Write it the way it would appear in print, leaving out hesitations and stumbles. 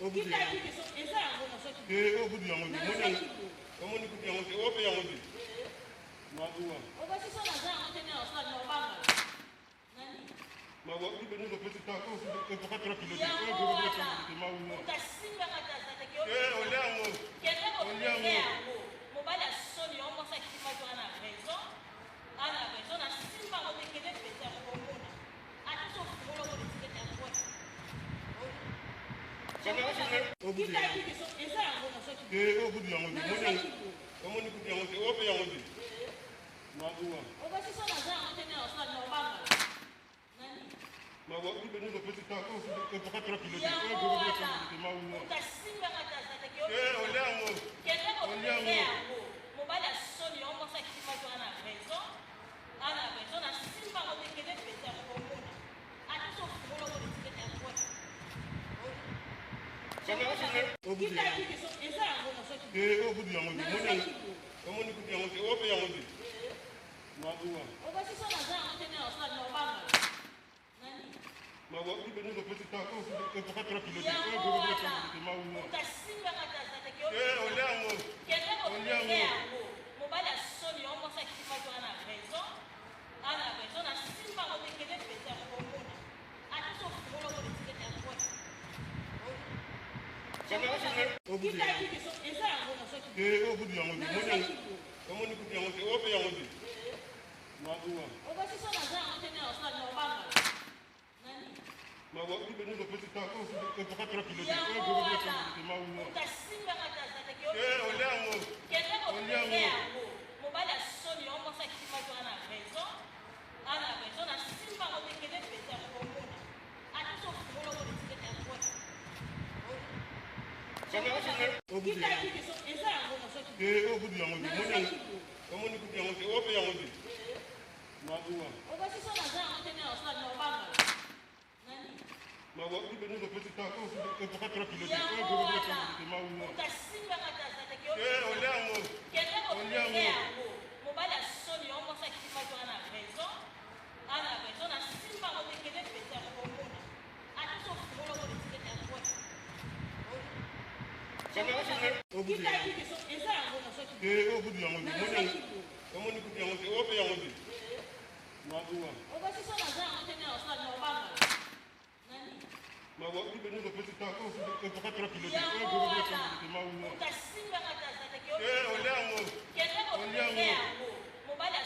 Obudu yango. Omoni kuti yango te. Ope yango te. Mabuwa. Mabuwa kuti nous opesi ta ko se ko patra pilote. Mabuwa. Oliango. Oliango. Mobile soni on sa ki fa na raison. Ana raison na simba o te kede pete ko mona. Ati so folo ko te kede ko. Obudu yango. Omoni kuti yango te. Ope yango te. Mabuwa. Mabuwa kuti nous opesi ta ko se ko patra pilote. Mabuwa. Oliango. Oliango. Mobile soni on sa ki fa na raison. Ana raison na simba o te kede pete ko mona. Ati so folo ko te kede ko. Obudu yango. Omoni kuti yango te. Ope yango te. Mabuwa. Mabuwa kuti nous opesi ta ko se ko patra pilote. Mabuwa. Oliango. Oliango. Mobile soni on sa ki fa na raison. Ana raison na simba o te kede pete ko mona. Ati so folo ko te kede ko. Obudu yango. Omoni kuti yango te. Ope yango te. Mabuwa. Mabuwa kuti nous opesi ta ko se ko patra pilote. Mabuwa. Oliango. Oliango. Mobile soni on sa ki fa na raison. Ana raison na simba o te kede pete ko mona. Ati so folo ko te kede ko. Obudu yango. Omoni kuti yango te. Ope yango te. Mabuwa. Mabuwa kuti nous opesi ta ko se ko patra pilote. Mabuwa. Oliango. Oliango. Mobile soni on sa ki fa na raison. Ana raison na simba o te kede pete ko mona. Ati so folo ko te kede ko. Obudu yango. Omoni kuti yango te. Ope yango te. Mabuwa. Mabuwa kuti nous opesi ta ko se ko patra pilote. Mabuwa. Oliango. Oliango. Mobile